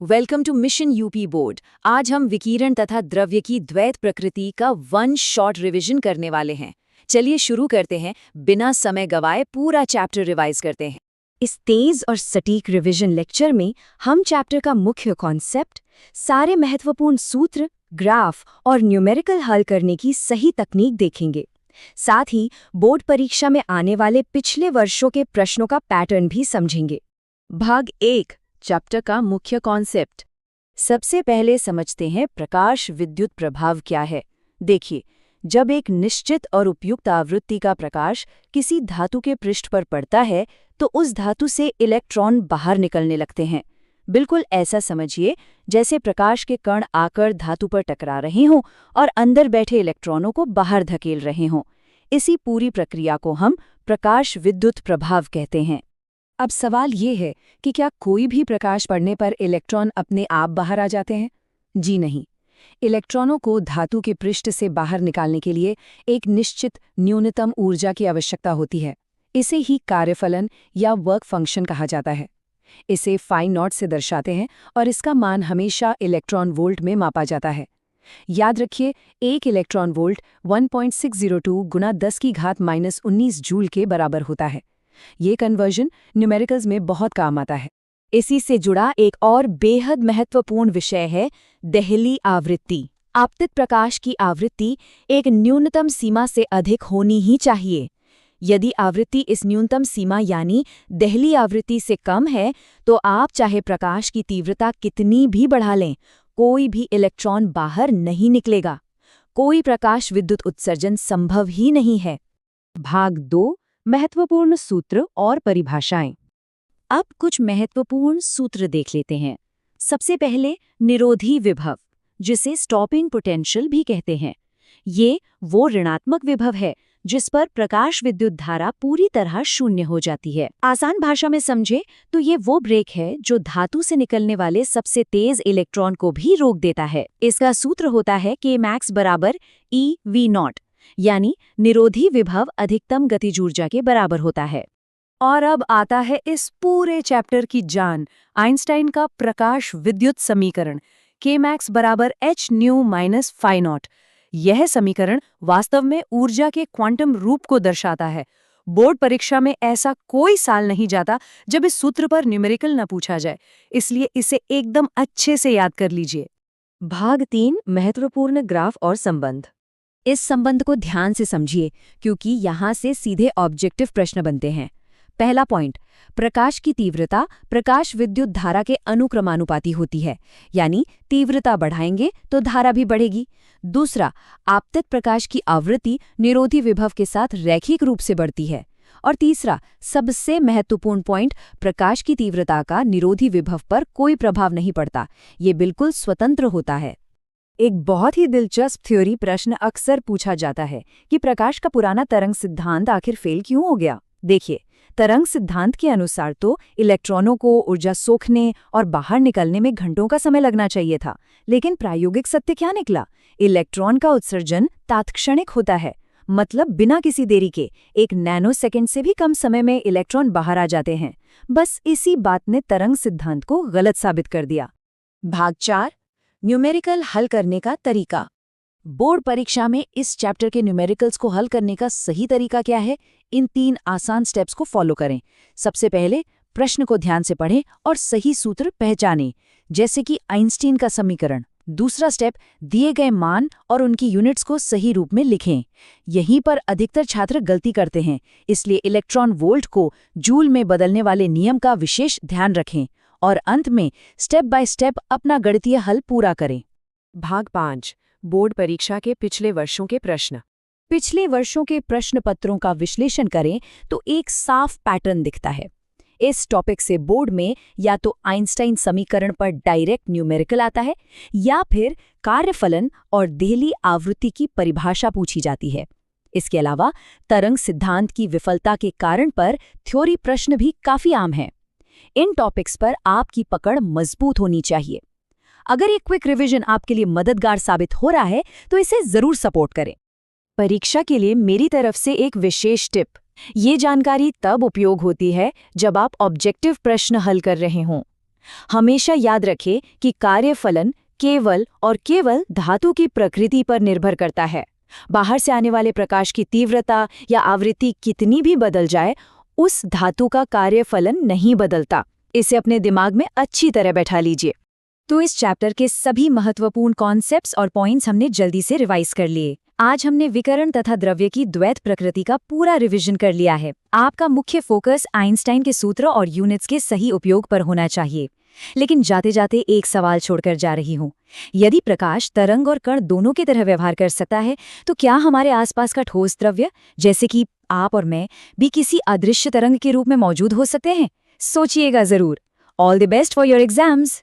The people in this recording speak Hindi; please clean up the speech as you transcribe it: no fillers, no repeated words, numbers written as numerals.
Welcome to mission UP board. आज हम विकिरण तथा द्रव्य की द्वैत प्रकृति का वन शॉट रिवीजन करने वाले हैं। चलिए शुरू करते हैं, बिना समय गवाए पूरा चैप्टर रिवाइज करते हैं। इस तेज और सटीक रिवीजन लेक्चर में हम चैप्टर का मुख्य कॉन्सेप्ट, सारे महत्वपूर्ण सूत्र, ग्राफ और न्यूमेरिकल हल करने की सही तकनीक देखेंगे। साथ ही बोर्ड परीक्षा में आने वाले पिछले वर्षों के प्रश्नों का पैटर्न भी समझेंगे। भाग 1, चैप्टर का मुख्य कॉन्सेप्ट। सबसे पहले समझते हैं प्रकाश विद्युत प्रभाव क्या है। देखिए, जब एक निश्चित और उपयुक्त आवृत्ति का प्रकाश किसी धातु के पृष्ठ पर पड़ता है तो उस धातु से इलेक्ट्रॉन बाहर निकलने लगते हैं। बिल्कुल ऐसा समझिए जैसे प्रकाश के कण आकर धातु पर टकरा रहे हों और अंदर बैठे इलेक्ट्रॉनों को बाहर धकेल रहे हों। इसी पूरी प्रक्रिया को हम प्रकाश विद्युत प्रभाव कहते हैं। अब सवाल ये है कि क्या कोई भी प्रकाश पड़ने पर इलेक्ट्रॉन अपने आप बाहर आ जाते हैं? जी नहीं। इलेक्ट्रॉनों को धातु के पृष्ठ से बाहर निकालने के लिए एक निश्चित न्यूनतम ऊर्जा की आवश्यकता होती है। इसे ही कार्यफलन या वर्क फंक्शन कहा जाता है। इसे फाई नॉट से दर्शाते हैं और इसका मान हमेशा इलेक्ट्रॉन वोल्ट में मापा जाता है। याद रखिए, एक इलेक्ट्रॉन वोल्ट 1.602 गुना 10⁻⁻19 जूल के बराबर होता है। ये कन्वर्जन न्यूमेरिकल्स में बहुत काम आता है। इसी से जुड़ा एक और बेहद महत्वपूर्ण विषय है देहली आवृत्ति। आपतित प्रकाश की आवृत्ति एक न्यूनतम सीमा से अधिक होनी ही चाहिए। यदि आवृत्ति इस न्यूनतम सीमा यानी देहली आवृत्ति से कम है तो आप चाहे प्रकाश की तीव्रता कितनी भी बढ़ा लें, कोई भी इलेक्ट्रॉन बाहर नहीं निकलेगा। कोई प्रकाश विद्युत उत्सर्जन संभव ही नहीं है। भाग 2, महत्वपूर्ण सूत्र और परिभाषाएं। अब कुछ महत्वपूर्ण सूत्र देख लेते हैं। सबसे पहले निरोधी विभव, जिसे स्टॉपिंग पोटेंशियल भी कहते हैं। ये वो ऋणात्मक विभव है जिस पर प्रकाश विद्युत धारा पूरी तरह शून्य हो जाती है। आसान भाषा में समझे तो ये वो ब्रेक है जो धातु से निकलने वाले सबसे तेज इलेक्ट्रॉन को भी रोक देता है। इसका सूत्र होता है Kmax बराबर EV0, यानी निरोधी विभव अधिकतम गतिज ऊर्जा के बराबर होता है। और अब आता है इस पूरे चैप्टर की जान, आइंस्टाइन का प्रकाश विद्युत समीकरण Kmax बराबर hν - φ0। यह समीकरण वास्तव में ऊर्जा के क्वांटम रूप को दर्शाता है। बोर्ड परीक्षा में ऐसा कोई साल नहीं जाता जब इस सूत्र पर न्यूमेरिकल न पूछा जाए, इसलिए इसे एकदम अच्छे से याद कर लीजिए। भाग 3, महत्वपूर्ण ग्राफ और संबंध। इस संबंध को ध्यान से समझिए क्योंकि यहाँ से सीधे ऑब्जेक्टिव प्रश्न बनते हैं। पहला पॉइंट, प्रकाश की तीव्रता प्रकाश विद्युत धारा के अनुक्रमानुपाती होती है, यानी तीव्रता बढ़ाएंगे तो धारा भी बढ़ेगी। दूसरा, आपतित प्रकाश की आवृत्ति निरोधी विभव के साथ रैखिक रूप से बढ़ती है। और तीसरा, सबसे महत्वपूर्ण पॉइंट, प्रकाश की तीव्रता का निरोधी विभव पर कोई प्रभाव नहीं पड़ता, ये बिल्कुल स्वतंत्र होता है। एक बहुत ही दिलचस्प थ्योरी प्रश्न अक्सर पूछा जाता है कि प्रकाश का पुराना तरंग सिद्धांत आखिर फेल क्यों हो गया। देखिए, तरंग सिद्धांत के अनुसार तो इलेक्ट्रॉनों को ऊर्जा सोखने और बाहर निकलने में घंटों का समय लगना चाहिए था, लेकिन प्रायोगिक सत्य क्या निकला? इलेक्ट्रॉन का उत्सर्जन तात्क्षणिक होता है, मतलब बिना किसी देरी के 1 नैनोसेकंड से भी कम समय में इलेक्ट्रॉन बाहर आ जाते हैं। बस इसी बात ने तरंग सिद्धांत को गलत साबित कर दिया। भाग 4, न्यूमेरिकल हल करने का तरीका। बोर्ड परीक्षा में इस चैप्टर के न्यूमेरिकल्स को हल करने का सही तरीका क्या है? इन 3 आसान स्टेप्स को फॉलो करें। सबसे पहले प्रश्न को ध्यान से पढ़ें और सही सूत्र पहचानें, जैसे कि आइंस्टीन का समीकरण। दूसरा स्टेप, दिए गए मान और उनकी यूनिट्स को सही रूप में लिखें। यहीं पर अधिकतर छात्र गलती करते हैं, इसलिए इलेक्ट्रॉन वोल्ट को जूल में बदलने वाले नियम का विशेष ध्यान रखें। और अंत में स्टेप बाय स्टेप अपना गणितीय हल पूरा करें। भाग 5, बोर्ड परीक्षा के पिछले वर्षों के प्रश्न। पिछले वर्षों के प्रश्न पत्रों का विश्लेषण करें तो एक साफ पैटर्न दिखता है। इस टॉपिक से बोर्ड में या तो आइंस्टाइन समीकरण पर डायरेक्ट न्यूमेरिकल आता है या फिर कार्यफलन और देहली आवृत्ति की परिभाषा पूछी जाती है। इसके अलावा तरंग सिद्धांत की विफलता के कारण पर थ्योरी प्रश्न भी काफी आम हैं। इन टॉपिक्स पर आपकी पकड़ मजबूत होनी चाहिए। अगर ये क्विक रिवीजन आपके लिए मददगार साबित हो रहा है तो इसे जरूर सपोर्ट करें। परीक्षा के लिए मेरी तरफ से एक विशेष टिप, ये जानकारी तब उपयोग होती है जब आप ऑब्जेक्टिव प्रश्न हल कर रहे हों। हमेशा याद रखें कि कार्यफलन केवल और केवल धातु की प्रकृति पर निर्भर करता है। बाहर से आने वाले प्रकाश की तीव्रता या आवृत्ति कितनी भी बदल जाए, उस धातु का कार्यफलन नहीं बदलता। इसे अपने दिमाग में अच्छी तरह बैठा लीजिए। तो इस चैप्टर के सभी महत्वपूर्ण कॉन्सेप्ट्स और पॉइंट्स हमने जल्दी से रिवाइज कर लिए। आज हमने विकर्ण तथा द्रव्य की द्वैत प्रकृति का पूरा रिवीजन कर लिया है। आपका मुख्य फोकस आइंस्टाइन के सूत्र और यूनिट्स के सही उपयोग पर होना चाहिए। लेकिन जाते जाते एक सवाल छोड़कर जा रही हूँ। यदि प्रकाश तरंग और कण दोनों की तरह व्यवहार कर सकता है, तो क्या हमारे आसपास का ठोस द्रव्य, जैसे कि आप और मैं, भी किसी अदृश्य तरंग के रूप में मौजूद हो सकते हैं? सोचिएगा जरूर। All the best for your exams.